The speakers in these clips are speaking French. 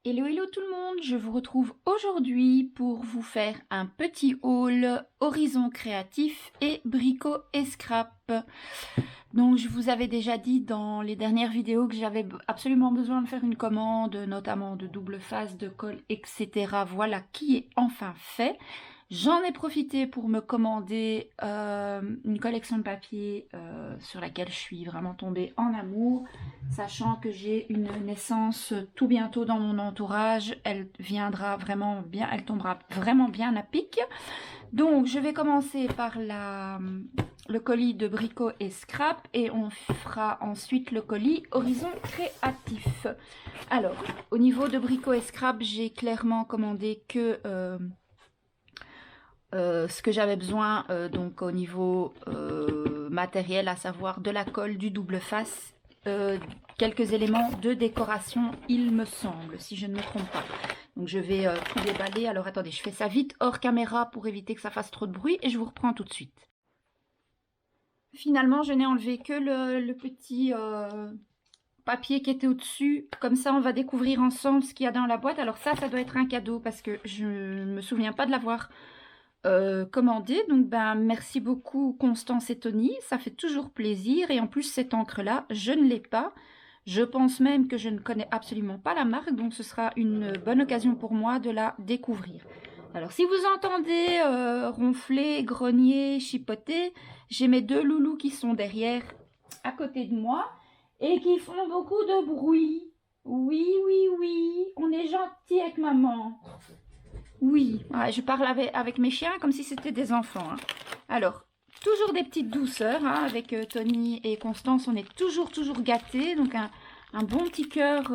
Hello hello tout le monde, je vous retrouve aujourd'hui pour vous faire un petit haul Horizon Créatif et Brico et Scrap. Donc je vous avais déjà dit dans les dernières vidéos que j'avais absolument besoin de faire une commande, notamment de double face, de colle, etc. Voilà qui est enfin fait. J'en ai profité pour me commander une collection de papier sur laquelle je suis vraiment tombée en amour, sachant que j'ai une naissance tout bientôt dans mon entourage. Elle viendra vraiment bien, elle tombera vraiment bien à pic. Donc je vais commencer par le colis de Brico et Scrap et on fera ensuite le colis Horizon Créatif. Alors au niveau de Brico et Scrap, j'ai clairement commandé que ce que j'avais besoin donc au niveau matériel, à savoir de la colle, du double face, quelques éléments de décoration, il me semble, si je ne me trompe pas. Donc je vais tout déballer. Alors attendez, je fais ça vite hors caméra pour éviter que ça fasse trop de bruit et je vous reprends tout de suite. Finalement, je n'ai enlevé que le petit papier qui était au-dessus. Comme ça, on va découvrir ensemble ce qu'il y a dans la boîte. Alors ça doit être un cadeau parce que je ne me souviens pas de l'avoir commandé. Donc ben merci beaucoup Constance et Tony, ça fait toujours plaisir. Et en plus cette encre là je ne l'ai pas, je pense même que je ne connais absolument pas la marque, donc ce sera une bonne occasion pour moi de la découvrir. Alors si vous entendez ronfler, grogner, chipoter, j'ai mes deux loulous qui sont derrière à côté de moi et qui font beaucoup de bruit. Oui oui oui, on est gentil avec maman. Oui, ouais, je parle avec mes chiens comme si c'était des enfants. Hein. Alors, toujours des petites douceurs. Hein, avec Tony et Constance, on est toujours gâtés. Donc, un bon petit cœur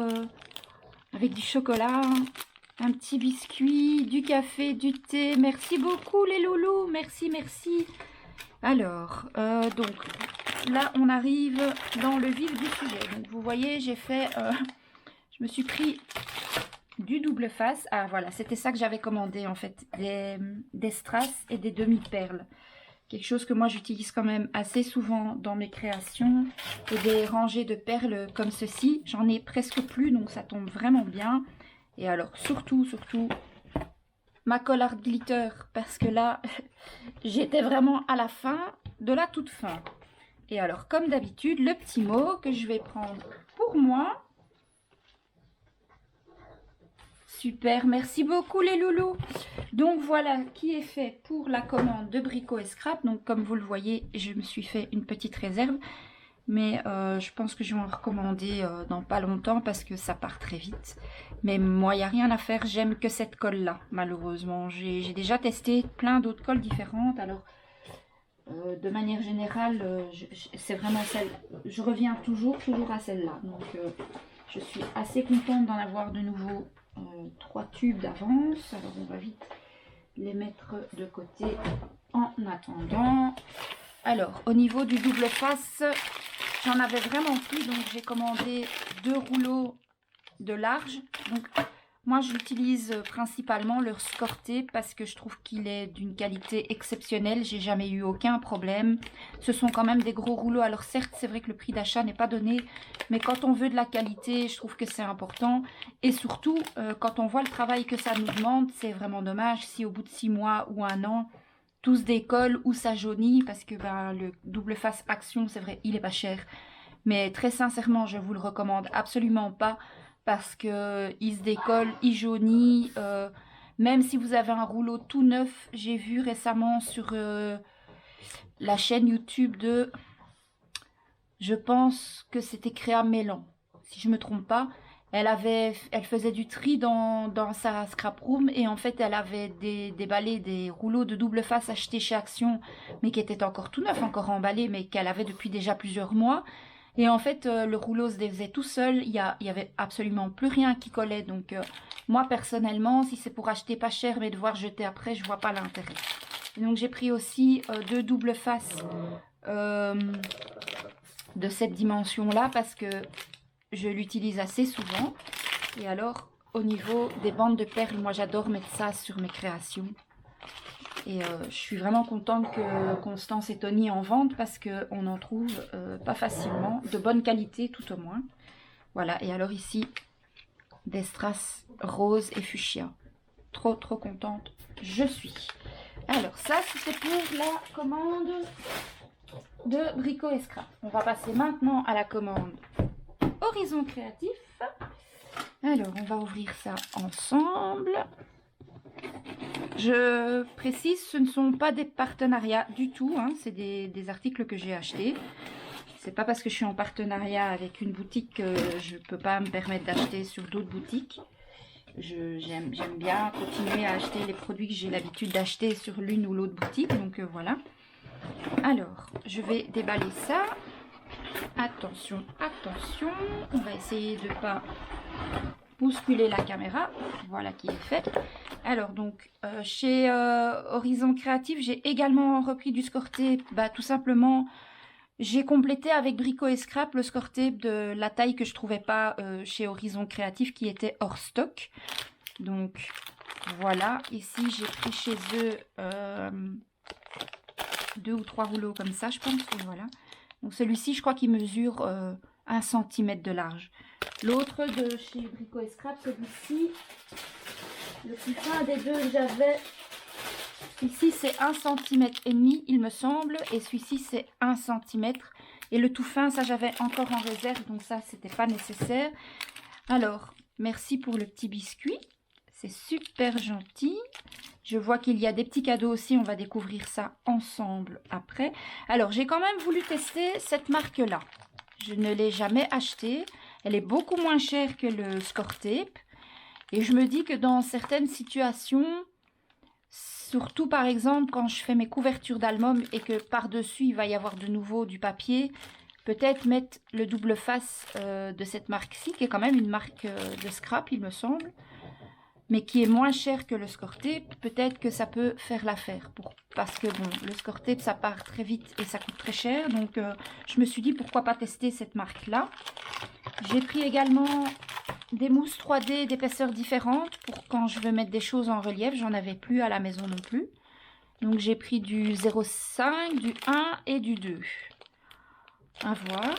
avec du chocolat, un petit biscuit, du café, du thé. Merci beaucoup les loulous. Merci, merci. Alors, donc, là, on arrive dans le vif du sujet. Donc, vous voyez, j'ai fait... je me suis pris... du double face. Ah voilà, c'était ça que j'avais commandé en fait, des strass et des demi-perles. Quelque chose que moi j'utilise quand même assez souvent dans mes créations. Et des rangées de perles comme ceci, j'en ai presque plus, donc ça tombe vraiment bien. Et alors surtout, ma colle art glitter, parce que là, j'étais vraiment à la fin de la toute fin. Et alors comme d'habitude, le petit mot que je vais prendre pour moi. Super, merci beaucoup les loulous. Donc voilà qui est fait pour la commande de Brico et Scrap. Donc comme vous le voyez, je me suis fait une petite réserve. Mais je pense que je vais en recommander dans pas longtemps parce que ça part très vite. Mais moi, il n'y a rien à faire. J'aime que cette colle-là, malheureusement. J'ai déjà testé plein d'autres colles différentes. Alors, de manière générale, c'est vraiment celle... Je reviens toujours à celle-là. Donc, je suis assez contente d'en avoir de nouveau 3 tubes d'avance. Alors on va vite les mettre de côté en attendant. Alors au niveau du double face, j'en avais vraiment plus, donc j'ai commandé 2 rouleaux de large. Donc moi j'utilise principalement le Scorté parce que je trouve qu'il est d'une qualité exceptionnelle. J'ai jamais eu aucun problème. Ce sont quand même des gros rouleaux. Alors certes c'est vrai que le prix d'achat n'est pas donné, mais quand on veut de la qualité, je trouve que c'est important. Et surtout quand on voit le travail que ça nous demande, c'est vraiment dommage si au bout de 6 mois ou 1 an, tout se décolle ou ça jaunit, parce que ben, le double face action, c'est vrai, il est pas cher. Mais très sincèrement, je vous le recommande absolument pas parce que il se décolle, il jaunit. Même si vous avez un rouleau tout neuf, j'ai vu récemment sur la chaîne YouTube de, je pense que c'était Créa Mélan, si je me trompe pas. Elle faisait du tri dans sa scrap room et en fait elle avait déballé des rouleaux de double face achetés chez Action, mais qui étaient encore tout neufs, encore emballés, mais qu'elle avait depuis déjà plusieurs mois. Et en fait, le rouleau se défaisait tout seul. Il y avait absolument plus rien qui collait. Donc, moi, personnellement, si c'est pour acheter pas cher, mais devoir jeter après, je vois pas l'intérêt. Et donc, j'ai pris aussi 2 doubles faces de cette dimension-là parce que je l'utilise assez souvent. Et alors, au niveau des bandes de perles, moi, j'adore mettre ça sur mes créations. Et je suis vraiment contente que Constance et Tony en vendent parce qu'on en trouve pas facilement, de bonne qualité tout au moins. Voilà, et alors ici, des strass rose et fuchsia. Trop contente, je suis. Alors ça, c'était pour la commande de Brico et Scrap. On va passer maintenant à la commande Horizon Créatif. Alors, on va ouvrir ça ensemble. Je précise, ce ne sont pas des partenariats du tout, hein, c'est des articles que j'ai achetés. C'est pas parce que je suis en partenariat avec une boutique que je peux pas me permettre d'acheter sur d'autres boutiques. J'aime bien continuer à acheter les produits que j'ai l'habitude d'acheter sur l'une ou l'autre boutique, donc voilà. Alors, je vais déballer ça. Attention, attention, on va essayer de ne pas bousculer la caméra. Voilà qui est fait. Alors donc, chez Horizon Créatif, j'ai également repris du score tape. Bah, tout simplement, j'ai complété avec Brico et Scrap le score tape de la taille que je trouvais pas chez Horizon Créatif, qui était hors stock. Donc voilà, ici j'ai pris chez eux 2 ou 3 rouleaux comme ça, je pense. Et voilà. Donc celui-ci, je crois qu'il mesure 1 cm de large. L'autre de chez Brico et Scrap, celui-ci, le plus fin des deux que j'avais, ici c'est 1 cm et demi, il me semble, et celui-ci c'est 1 cm. Et le tout fin, ça j'avais encore en réserve, donc ça c'était pas nécessaire. Alors, merci pour le petit biscuit, c'est super gentil. Je vois qu'il y a des petits cadeaux aussi, on va découvrir ça ensemble après. Alors, j'ai quand même voulu tester cette marque-là. Je ne l'ai jamais achetée. Elle est beaucoup moins chère que le Score Tape. Et je me dis que dans certaines situations, surtout par exemple quand je fais mes couvertures d'album et que par-dessus il va y avoir de nouveau du papier, peut-être mettre le double face de cette marque-ci, qui est quand même une marque de scrap, il me semble, mais qui est moins cher que le Score Tape. Peut-être que ça peut faire l'affaire, parce que bon, le Score Tape ça part très vite et ça coûte très cher, donc je me suis dit pourquoi pas tester cette marque là. J'ai pris également des mousses 3D d'épaisseurs différentes pour quand je veux mettre des choses en relief. J'en avais plus à la maison non plus, donc j'ai pris du 0,5, du 1 et du 2 à voir.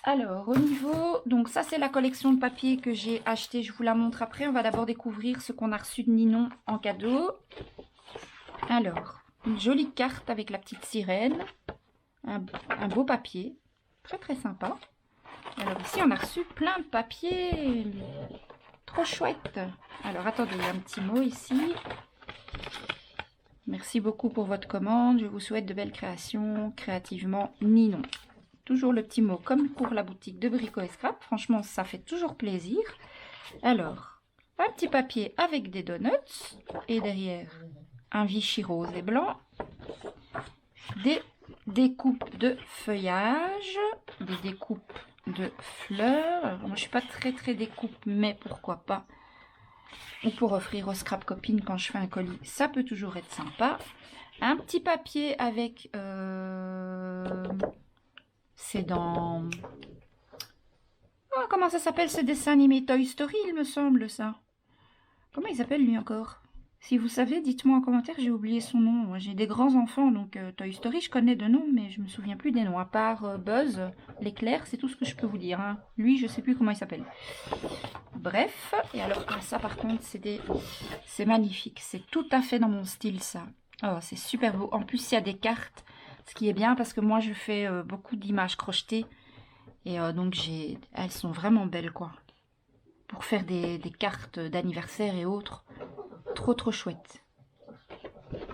Alors, au niveau, donc ça c'est la collection de papier que j'ai acheté, je vous la montre après. On va d'abord découvrir ce qu'on a reçu de Ninon en cadeau. Alors, une jolie carte avec la petite sirène, un beau papier, très sympa. Alors ici on a reçu plein de papier, trop chouette. Alors attendez, il y a un petit mot ici. Merci beaucoup pour votre commande, je vous souhaite de belles créations, créativement Ninon. Toujours le petit mot comme pour la boutique de Brico et Scrap. Franchement, ça fait toujours plaisir. Alors, un petit papier avec des donuts. Et derrière, un Vichy rose et blanc. Des découpes de feuillage. Des découpes de fleurs. Alors, moi, je ne suis pas très découpe, mais pourquoi pas. Ou pour offrir aux scrap copines quand je fais un colis. Ça peut toujours être sympa. Un petit papier avec... c'est dans... Oh, comment ça s'appelle ce dessin animé? Toy Story, il me semble, ça. Comment il s'appelle, lui, encore? Si vous savez, dites-moi en commentaire, j'ai oublié son nom. J'ai des grands-enfants, donc Toy Story, je connais de nom, mais je me souviens plus des noms. À part Buzz, l'éclair, c'est tout ce que je peux vous dire. Hein. Lui, je sais plus comment il s'appelle. Bref, et alors, ça, par contre, c'est magnifique. C'est tout à fait dans mon style, ça. Oh, c'est super beau. En plus, il y a des cartes. Ce qui est bien parce que moi je fais beaucoup d'images crochetées et donc elles sont vraiment belles quoi. Pour faire des cartes d'anniversaire et autres, trop chouette.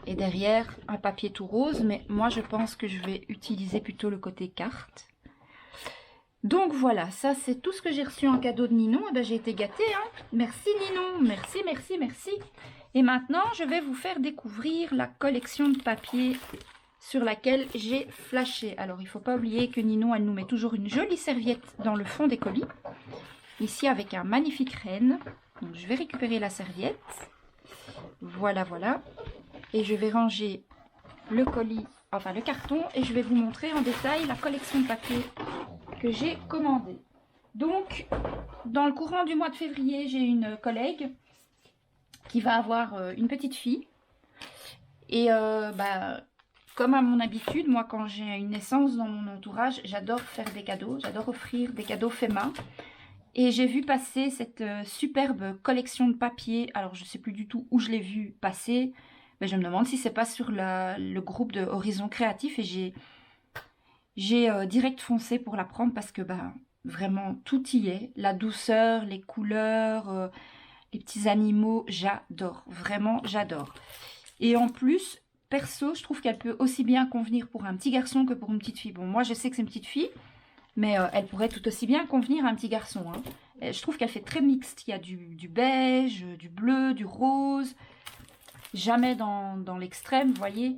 Et derrière un papier tout rose, mais moi je pense que je vais utiliser plutôt le côté carte. Donc voilà, ça c'est tout ce que j'ai reçu en cadeau de Ninon. Eh ben, j'ai été gâtée, hein. Merci Ninon, merci. Et maintenant je vais vous faire découvrir la collection de papier sur laquelle j'ai flashé. Alors, il ne faut pas oublier que Ninon, elle nous met toujours une jolie serviette dans le fond des colis. Ici, avec un magnifique renne. Donc, je vais récupérer la serviette. Voilà. Et je vais ranger le colis, enfin le carton, et je vais vous montrer en détail la collection de papier que j'ai commandée. Donc, dans le courant du mois de février, j'ai une collègue qui va avoir une petite fille. Et comme à mon habitude, moi quand j'ai une naissance dans mon entourage, j'adore faire des cadeaux, j'adore offrir des cadeaux faits main. Et j'ai vu passer cette superbe collection de papiers. Alors, je ne sais plus du tout où je l'ai vu passer. Mais je me demande si c'est pas sur le groupe de Horizon Créatif. Et j'ai direct foncé pour la prendre parce que ben, vraiment, tout y est. La douceur, les couleurs, les petits animaux, j'adore. Vraiment, j'adore. Et en plus, perso, je trouve qu'elle peut aussi bien convenir pour un petit garçon que pour une petite fille. Bon, moi, je sais que c'est une petite fille. Mais elle pourrait tout aussi bien convenir à un petit garçon. Hein. Je trouve qu'elle fait très mixte. Il y a du beige, du bleu, du rose. Jamais dans l'extrême, vous voyez.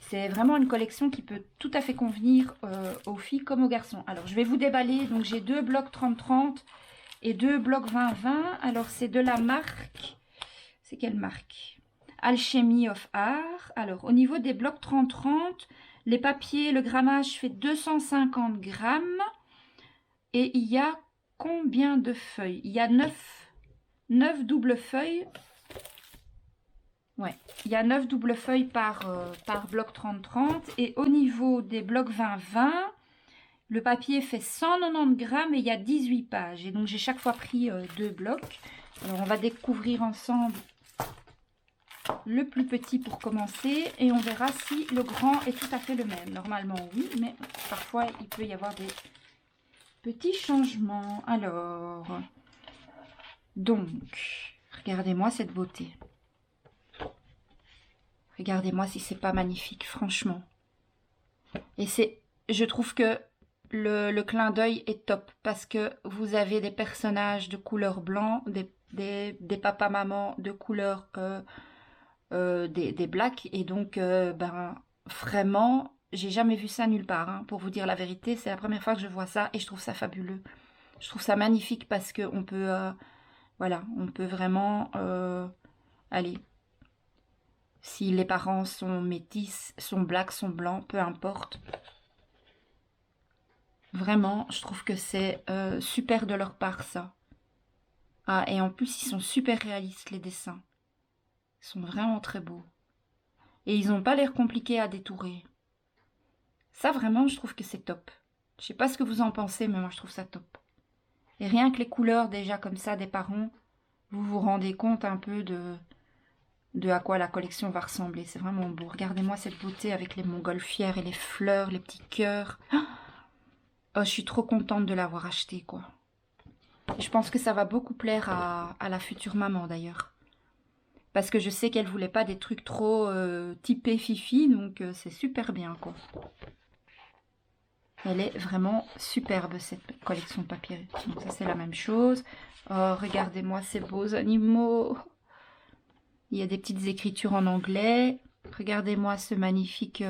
C'est vraiment une collection qui peut tout à fait convenir aux filles comme aux garçons. Alors, je vais vous déballer. Donc, j'ai 2 blocs 30-30 et 2 blocs 20-20. Alors, c'est de la marque... C'est quelle marque? Alchemy of Art. Alors, au niveau des blocs 30-30, les papiers, le grammage fait 250 grammes. Et il y a combien de feuilles? Il y a 9 doubles feuilles. Ouais, il y a 9 doubles feuilles par bloc 30-30. Et au niveau des blocs 20-20, le papier fait 190 grammes et il y a 18 pages. Et donc, j'ai chaque fois pris 2 blocs. Alors, on va découvrir ensemble le plus petit pour commencer. Et on verra si le grand est tout à fait le même. Normalement, oui, mais parfois, il peut y avoir des... petits changements. Alors, donc, regardez-moi cette beauté. Regardez-moi si c'est pas magnifique, franchement. Et je trouve que le clin d'œil est top parce que vous avez des personnages de couleur blanc, des papas-mamans de couleur des blacks. Et donc, ben, vraiment, j'ai jamais vu ça nulle part. Hein. Pour vous dire la vérité, c'est la première fois que je vois ça et je trouve ça fabuleux. Je trouve ça magnifique parce qu'on peut, voilà, on peut vraiment, allez, si les parents sont métis, sont blacks, sont blancs, peu importe. Vraiment, je trouve que c'est super de leur part, ça. Ah, et en plus, ils sont super réalistes, les dessins. Ils sont vraiment très beaux. Et ils n'ont pas l'air compliqués à détourer. Ça, vraiment, je trouve que c'est top. Je sais pas ce que vous en pensez, mais moi, je trouve ça top. Et rien que les couleurs, déjà, comme ça, des parents, vous vous rendez compte un peu de à quoi la collection va ressembler. C'est vraiment beau. Regardez-moi cette beauté avec les montgolfières et les fleurs, les petits cœurs. Oh, je suis trop contente de l'avoir acheté, quoi. Et je pense que ça va beaucoup plaire à la future maman, d'ailleurs. Parce que je sais qu'elle voulait pas des trucs trop typés fifi, donc c'est super bien, quoi. Elle est vraiment superbe, cette collection de papier. Donc ça, c'est la même chose. Oh, regardez-moi ces beaux animaux. Il y a des petites écritures en anglais. Regardez-moi ce magnifique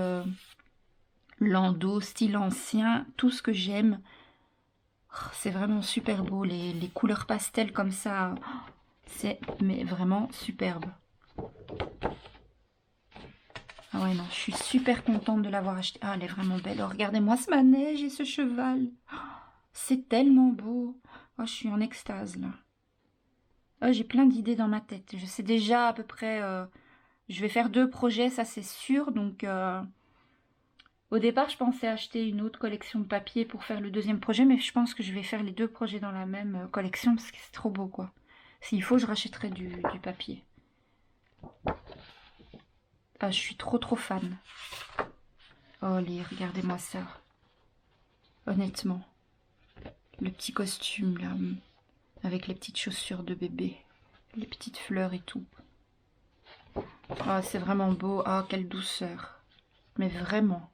landau, style ancien. Tout ce que j'aime. Oh, c'est vraiment super beau. Les couleurs pastel comme ça. Oh, c'est mais vraiment superbe. Ah ouais, non, je suis super contente de l'avoir acheté. Ah, elle est vraiment belle. Oh, regardez-moi ce manège et ce cheval. Oh, c'est tellement beau. Oh, je suis en extase, là. Oh, j'ai plein d'idées dans ma tête. Je sais déjà à peu près... je vais faire 2 projets, ça c'est sûr. Donc, au départ, je pensais acheter une autre collection de papier pour faire le 2e projet. Mais je pense que je vais faire les 2 projets dans la même collection parce que c'est trop beau, quoi. S'il faut, je rachèterai du papier. Ah, je suis trop fan. Oh, regardez-moi ça. Honnêtement. Le petit costume, là. Avec les petites chaussures de bébé. Les petites fleurs et tout. Oh, c'est vraiment beau. Ah, quelle douceur. Mais vraiment.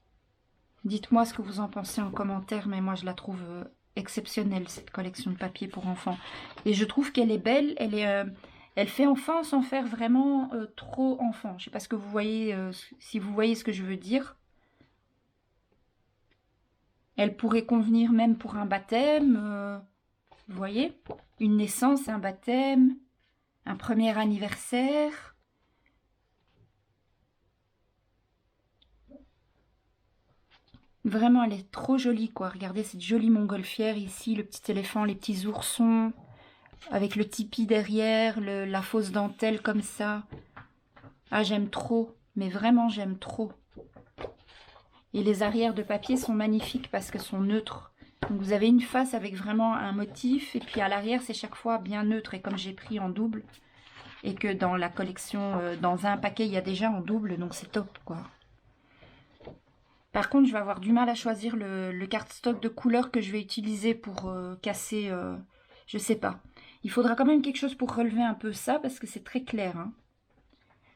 Dites-moi ce que vous en pensez en commentaire. Mais moi, je la trouve exceptionnelle, cette collection de papier pour enfants. Et je trouve qu'elle est belle. Elle fait enfant sans faire vraiment trop enfant. Je ne sais pas ce que vous voyez, si vous voyez ce que je veux dire. Elle pourrait convenir même pour un baptême. Vous voyez? Une naissance, un baptême, un premier anniversaire. Vraiment, elle est trop jolie, quoi. Regardez cette jolie montgolfière ici, le petit éléphant, les petits oursons. Avec le tipi derrière, la fausse dentelle comme ça. Ah, j'aime trop. Mais vraiment, j'aime trop. Et les arrières de papier sont magnifiques parce que sont neutres. Donc vous avez une face avec vraiment un motif et puis à l'arrière c'est chaque fois bien neutre. Et comme j'ai pris en double et que dans la collection, dans un paquet il y a déjà en double, donc c'est top quoi. Par contre je vais avoir du mal à choisir le cardstock de couleur que je vais utiliser pour casser, je sais pas. Il faudra quand même quelque chose pour relever un peu ça parce que c'est très clair. Hein.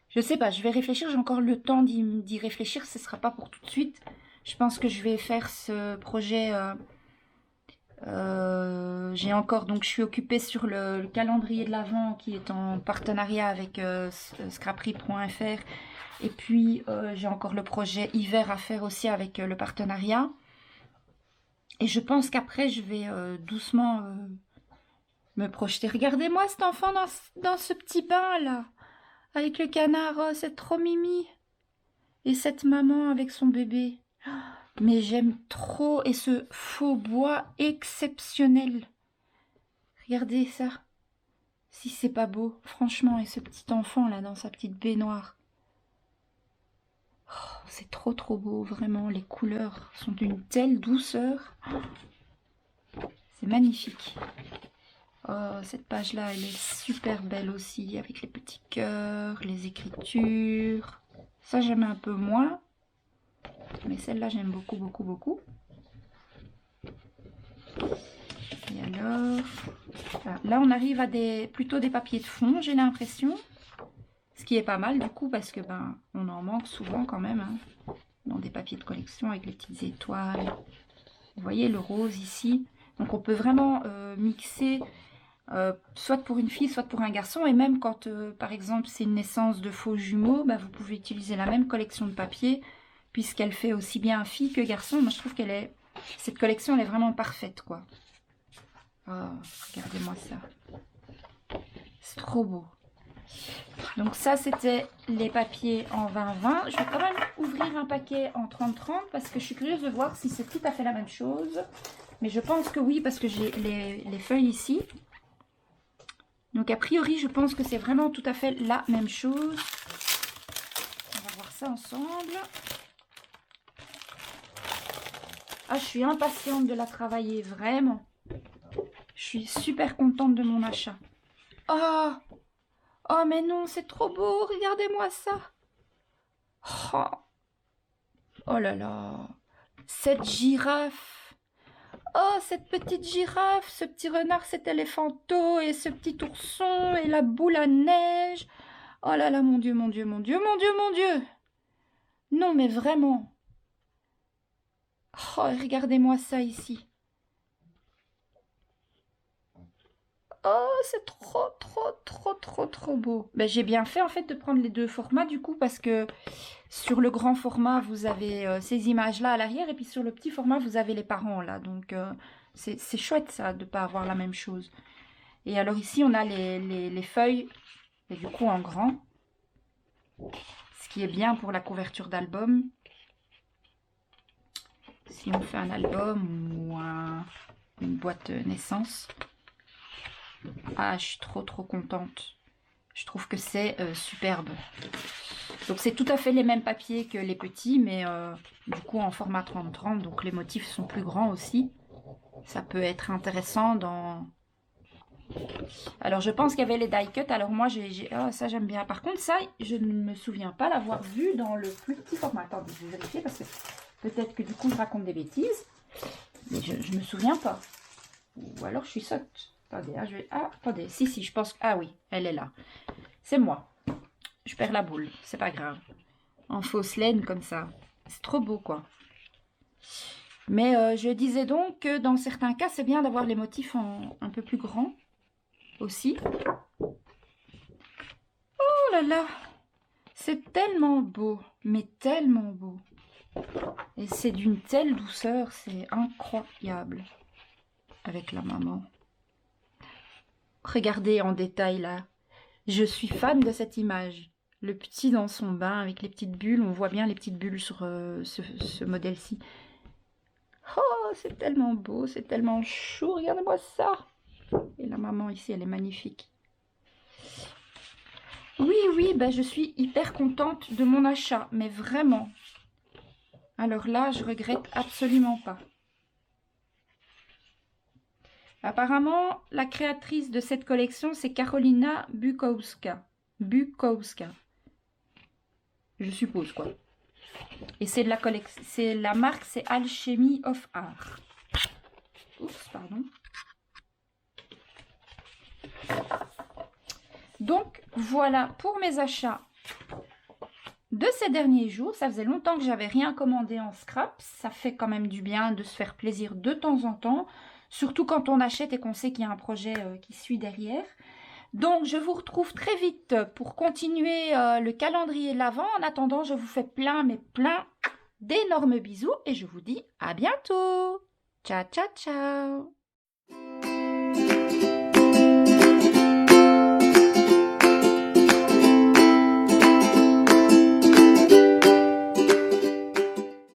Je sais pas, je vais réfléchir, j'ai encore le temps d'y réfléchir, ce sera pas pour tout de suite. Je pense que je vais faire ce projet... j'ai encore, donc je suis occupée sur le calendrier de l'Avent qui est en partenariat avec scraperie.fr. Et puis j'ai encore le projet hiver à faire aussi avec le partenariat. Et je pense qu'après je vais doucement me projeter. Regardez-moi cet enfant dans ce petit bain là. Avec le canard, oh, c'est trop mimi. Et cette maman avec son bébé. Mais j'aime trop. Et ce faux bois exceptionnel. Regardez ça. Si c'est pas beau, franchement. Et ce petit enfant là dans sa petite baignoire. Oh, c'est trop trop beau, vraiment. Les couleurs sont d'une telle douceur. C'est magnifique. Oh, cette page-là, elle est super belle aussi, avec les petits cœurs, les écritures. Ça, j'aime un peu moins. Mais celle-là, j'aime beaucoup, beaucoup, beaucoup. Et alors... Là, on arrive à plutôt des papiers de fond, j'ai l'impression. Ce qui est pas mal, du coup, parce que on en manque souvent quand même. Hein, dans des papiers de collection avec les petites étoiles. Vous voyez le rose ici. Donc, on peut vraiment mixer... soit pour une fille, soit pour un garçon. Et même quand, par exemple, c'est une naissance de faux jumeaux, vous pouvez utiliser la même collection de papier, puisqu'elle fait aussi bien fille que garçon. Moi, je trouve cette collection, elle est vraiment parfaite, quoi. Oh, regardez-moi ça. C'est trop beau. Donc ça, c'était les papiers en 20-20. Je vais quand même ouvrir un paquet en 30-30, parce que je suis curieuse de voir si c'est tout à fait la même chose. Mais je pense que oui, parce que j'ai les feuilles ici. Donc a priori, je pense que c'est vraiment tout à fait la même chose. On va voir ça ensemble. Ah, je suis impatiente de la travailler, vraiment. Je suis super contente de mon achat. Oh, oh mais non, c'est trop beau, regardez-moi ça. Oh, oh là là, cette girafe. Oh, cette petite girafe, ce petit renard, cet éléphanto et ce petit ourson et la boule à neige. Oh là là, mon Dieu, mon Dieu, mon Dieu, mon Dieu, mon Dieu. Non, mais vraiment. Oh, regardez-moi ça ici. Oh, c'est trop, trop, trop, trop, trop beau. J'ai bien fait en fait de prendre les deux formats du coup parce que sur le grand format, vous avez ces images-là à l'arrière et puis sur le petit format, vous avez les parents là. Donc, c'est chouette ça de ne pas avoir la même chose. Et alors ici, on a les feuilles, et du coup en grand. Ce qui est bien pour la couverture d'album. Si on fait un album ou une boîte naissance. Ah, je suis trop trop contente. Je trouve que c'est superbe. Donc c'est tout à fait les mêmes papiers que les petits, mais du coup en format 30-30, donc les motifs sont plus grands aussi. Ça peut être intéressant dans... Alors je pense qu'il y avait les die cut, alors moi oh, ça j'aime bien. Par contre ça, je ne me souviens pas l'avoir vu dans le plus petit format. Attendez, je vais vérifier parce que peut-être que du coup je raconte des bêtises. Mais je ne me souviens pas. Ou alors je suis sotte. Attendez, hein, attendez, si, je pense... Ah oui, elle est là. C'est moi. Je perds la boule, c'est pas grave. En fausse laine comme ça. C'est trop beau, quoi. Mais je disais donc que dans certains cas, c'est bien d'avoir les motifs un peu plus grands aussi. Oh là là, c'est tellement beau, mais tellement beau. Et c'est d'une telle douceur, c'est incroyable. Avec la maman. Regardez en détail là. Je suis fan de cette image. Le petit dans son bain avec les petites bulles. On voit bien les petites bulles sur ce modèle-ci. Oh, c'est tellement beau, c'est tellement chou. Regardez-moi ça. Et la maman ici, elle est magnifique. Oui, je suis hyper contente de mon achat. Mais vraiment. Alors là, je regrette absolument pas. Apparemment, la créatrice de cette collection, c'est Karolina Bukowska. Bukowska. Je suppose, quoi. Et c'est de la collection, c'est la marque, c'est Alchemy of Art. Oups, pardon. Donc, voilà pour mes achats de ces derniers jours. Ça faisait longtemps que j'avais rien commandé en scrap. Ça fait quand même du bien de se faire plaisir de temps en temps. Surtout quand on achète et qu'on sait qu'il y a un projet qui suit derrière. Donc, je vous retrouve très vite pour continuer le calendrier de l'Avent. En attendant, je vous fais plein, mais plein d'énormes bisous et je vous dis à bientôt. Ciao, ciao, ciao.